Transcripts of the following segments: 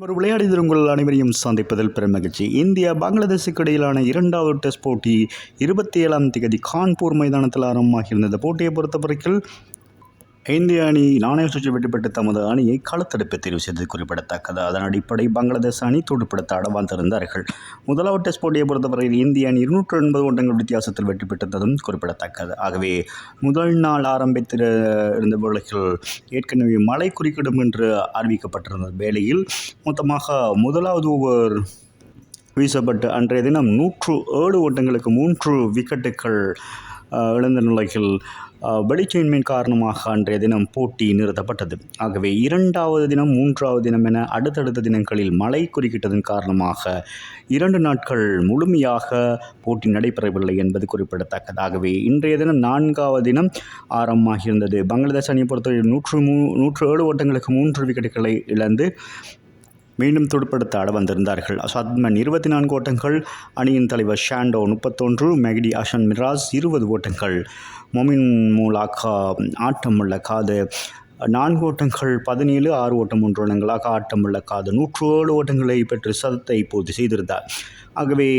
ஒரு விளையாடியது உங்கள் அனைவரையும் சந்திப்பதில் பெரும் மகிழ்ச்சி. இந்தியா பங்களாதேஷுக்கு இடையிலான இரண்டாவது டெஸ்ட் போட்டி 27ஆம் தேதி கான்பூர் மைதானத்தில் ஆரம்பமாகியிருந்தது. போட்டியை பொறுத்தவரைக்கும் இந்திய அணி நாணய சுற்று வெற்றி பெற்று தமது அணியை களத்தெடுப்பு தெரிவு செய்தது குறிப்பிடத்தக்கது. அதன் அடிப்படை பங்களாதேஷ் அணி துடுப்படுத்த ஆட வந்திருந்தார்கள். முதலாவது டெஸ்ட் போட்டியை பொறுத்தவரையில் இந்திய அணி 280 ஓட்டங்கள் வித்தியாசத்தில் வெற்றி பெற்றதும் குறிப்பிடத்தக்கது. ஆகவே முதல் நாள் ஆரம்பித்திருந்த வேளையில் ஏற்கனவே மழை குறுக்கிடும் என்று அறிவிக்கப்பட்டிருந்த வேளையில் மொத்தமாக முதலாவது ஓவர் வீசப்பட்டு அன்றைய தினம் 107 ஓட்டங்களுக்கு 3 விக்கெட்டுகள் இழந்த நிலையில் வெளிச்சமின்மையின் காரணமாக அன்றைய தினம் போட்டி நிறுத்தப்பட்டது. ஆகவே இரண்டாவது தினம் 3வது தினம் என அடுத்தடுத்த தினங்களில் மழை குறுக்கிட்டதன் காரணமாக 2 நாட்கள் முழுமையாக போட்டி நடைபெறவில்லை என்பது குறிப்பிடத்தக்கது. ஆகவே இன்றைய தினம் 4வது தினம் ஆரம்பமாகியிருந்தது. பங்களாதேஷ் அணியை பொறுத்தவரை 107 ஓட்டங்களுக்கு 3 விக்கெட்டுகளை இழந்து மீண்டும் துடுப்படுத்த ஆட வந்திருந்தார்கள். சத்மன் 24 ஓட்டங்கள், அணியின் தலைவர் ஷாண்டோ 31, மெஹடி ஹசன் மிராஸ் 20 ஓட்டங்கள், மொமின் மூலாக்கா ஆட்டமுள்ள காது 4 ஓட்டங்கள், 17, 6 ஓட்டம் 1 ரன்களாக ஆட்டமுள்ள காது 107 ஓட்டங்களை பெற்று சதத்தை பூர்த்தி செய்திருந்தார். ஆகவே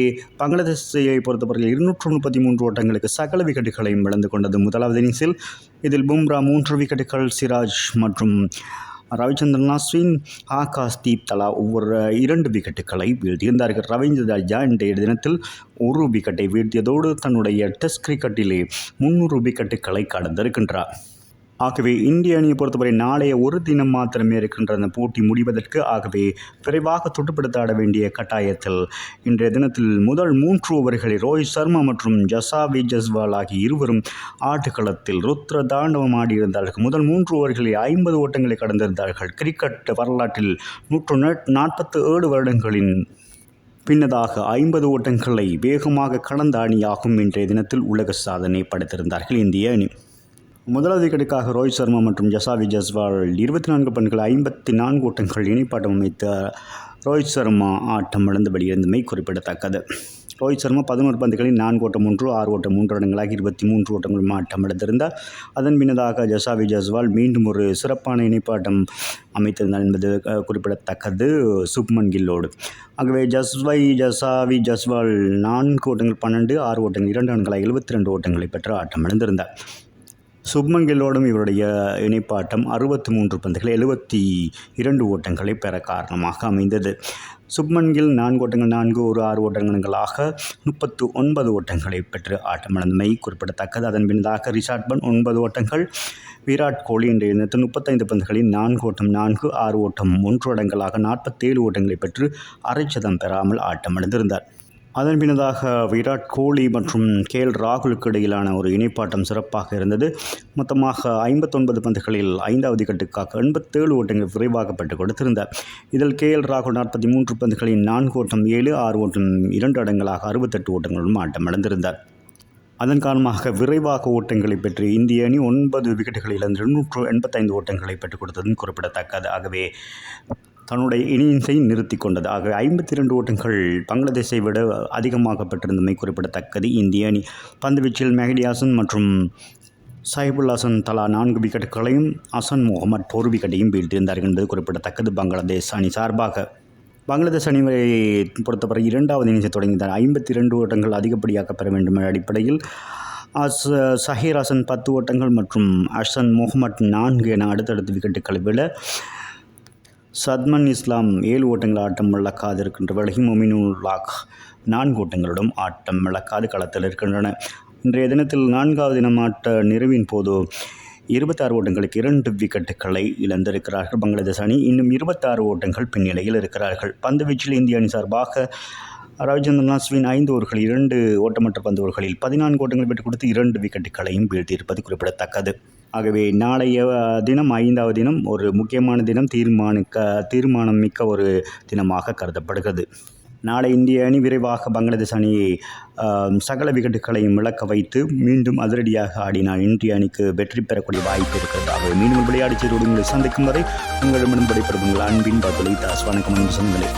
பங்களாதேஷை பொறுத்தவரையில் 233 ஓட்டங்களுக்கு சகல விக்கெட்டுகளையும் இழந்து கொண்டது முதலாவது இன்னிங்ஸில். இதில் பும்ரா 3 விக்கெட்டுகள், சிராஜ் மற்றும் ரவிச்சந்திரன் அஸ்வின், ஆகாஷ் தீப் தலா ஒவ்வொரு 2 விக்கெட்டுகளை வீழ்த்தியிருந்தார்கள். ரவீந்திர ஜடேஜா இன்றைய தினத்தில் 1 விக்கெட்டை வீழ்த்தியதோடு தன்னுடைய டெஸ்ட் கிரிக்கெட்டிலே 300 விக்கெட்டுகளை கடந்திருக்கின்றார். ஆகவே இந்திய அணியை பொறுத்தவரை நாளைய ஒரு தினம் மாத்திரமே இருக்கின்ற அந்த போட்டி முடிவதற்கு. ஆகவே விரைவாக துடுப்படுத்த ஆட வேண்டிய கட்டாயத்தில் இன்றைய தினத்தில் முதல் 3 ஓவர்களில் ரோஹித் சர்மா மற்றும் ஜசாவி ஜஸ்வால் ஆகிய இருவரும் ஆட்டுக்களத்தில் ருத்ர தாண்டவம் ஆடியிருந்தார்கள். முதல் 3 ஓவர்களில் 50 ஓட்டங்களை கடந்திருந்தார்கள். கிரிக்கெட் வரலாற்றில் 147 வருடங்களின் பின்னதாக 50 ஓட்டங்களை வேகமாக கடந்த அணியாகும் இன்றைய தினத்தில் உலக சாதனை படைத்திருந்தார்கள் இந்திய அணி. முதலாவது விக்கெட்டுக்காக ரோஹித் சர்மா மற்றும் ஜசாவி ஜஸ்வால் 24 பந்துகள் 54 ஓட்டங்கள் இணைப்பாட்டம் அமைத்த ரோஹித் சர்மா ஆட்டம் இழந்து வெளியிருந்தமை குறிப்பிடத்தக்கது. ரோஹித் சர்மா 11 பந்துகளில் 4 ஓட்டம் 1, 6 ஓட்டம் 3 ரன்களாக 23 ஓட்டங்களும் ஆட்டம் இழந்திருந்தார். அதன் பின்னதாக ஜசாவி ஜஸ்வால் மீண்டும் ஒரு சிறப்பான இணைப்பாட்டம் அமைத்திருந்தார் என்பது குறிப்பிடத்தக்கது சுப்மன் கில்லோடு. ஆகவே ஜசாவி ஜஸ்வால் 4 ஓட்டங்கள் 12, 6 ஓட்டங்கள் 2 ரன்களாக 72 ஓட்டங்களை பெற்று ஆட்டம் இழந்திருந்தார். சுப்மன் கில்லோடும் இவருடைய இணைப்பாட்டம் 63 பந்துகள் 72 ஓட்டங்களை பெற காரணமாக அமைந்தது. சுப்மன் கில் 4 ஓட்டங்கள் 4, 6 ஓட்டங்களாக 39 ஓட்டங்களை பெற்று ஆட்டமிழந்தமை குறிப்பிடத்தக்கது. அதன் பின்னதாக ரிஷாட் பண்ட் 9 ஓட்டங்கள், விராட் கோலி இன்றைய தினத்தில் 35 பந்துகளில் 4 ஓட்டம் 4, 6 ஓட்டம் 1 ரன்களாக 47 ஓட்டங்களை பெற்று அரைச்சதம் பெறாமல் ஆட்டமிழந்திருந்தார். அதன் பின்னதாக விராட் கோலி மற்றும் கேஎல் ராகுலுக்கு இடையிலான ஒரு இணைப்பாட்டம் சிறப்பாக இருந்தது. மொத்தமாக 59 பந்துகளில் 5வது விக்கெட்டுக்காக 87 ஓட்டங்கள் விரைவாக பெற்றுக் கொடுத்திருந்தார். இதில் கேஎல் ராகுல் 43 பந்துகளில் 4 ஓட்டம் 7, 6 ஓட்டம் 2 ரன்களாக 68 ஓட்டங்களும் ஆட்டம் இழந்திருந்தார். அதன் காரணமாக விரைவாக ஓட்டங்களை பெற்று இந்திய அணி 9 விக்கெட்டுகளில் 285 ஓட்டங்களை பெற்றுக் கொடுத்ததும் குறிப்பிடத்தக்கது. ஆகவே தன்னுடைய இன்னிங்ஸை நிறுத்தி கொண்டது. ஆக 52 ஓட்டங்கள் பங்களாதேஷை விட அதிகமாக பெற்றிருந்தமை குறிப்பிடத்தக்கது. இந்திய அணி பந்துவீச்சில் மெஹடி ஹசன் மற்றும் சைபுல் ஹசன் தலா 4 விக்கெட்டுகளையும், ஹசன் முகமது 1 விக்கெட்டையும் வீழ்த்தியிருந்தார்கள் என்பது குறிப்பிடத்தக்கது. பங்களாதேஷ் அணி சார்பாக பங்களாதேஷ் அணியை பொறுத்தவரை 2வது இன்னிங்ஸை தொடங்கினார். 52 ஓட்டங்கள் அதிகப்படியாக பெற வேண்டும் என்ற அடிப்படையில் சஹீர் ஹசன் 10 ஓட்டங்கள் மற்றும் ஹசன் முகமது 4 என அடுத்தடுத்து விக்கெட்டுகளை விட சத்மன் இஸ்லாம் 7 ஓட்டங்கள் ஆட்டம் இழக்காது இருக்கின்ற வேளையில் மொமினுல்லாக் 4 ஓட்டங்களுடன் ஆட்டம் இழக்காது களத்தில் இருக்கின்றன. இன்றைய தினத்தில் 4வது தினம் ஆட்ட நிறைவின் போது 26 ஓட்டங்களுக்கு 2 விக்கெட்டுகளை இழந்திருக்கிறார்கள் பங்களாதேஷ் அணி. இன்னும் 26 ஓட்டங்கள் பின்னிலையில் இருக்கிறார்கள். பந்துவீச்சில் இந்திய அணி சார்பாக ரவிச்சந்திரன் அஸ்வின் 5 ஓவர்களில் 2 ஓட்டமற்ற பந்து ஓவர்களில் 14 ஓட்டங்கள் பெற்றுக் கொடுத்து 2 விக்கெட்டுகளையும் வீழ்த்தியிருப்பது குறிப்பிடத்தக்கது. ஆகவே நாளைய தினம் 5வது தினம் ஒரு முக்கியமான தினம், தீர்மானம் மிக்க ஒரு தினமாக கருதப்படுகிறது. நாளை இந்திய அணி விரைவாக பங்களாதேஷ் அணியை சகல விக்கெட்டுகளையும் இழக்க வைத்து மீண்டும் அதிரடியாக ஆடினால் இந்திய அணிக்கு வெற்றி பெறக்கூடிய வாய்ப்பு இருக்கிறது. ஆகவே மீண்டும் விளையாடி செய்து உங்களை சந்திக்கும் வரை உங்களிடமிருந்து விடைபெறும் உங்கள் அன்பின் பதுலை தாஸ். வணக்கம் சொந்தங்களே.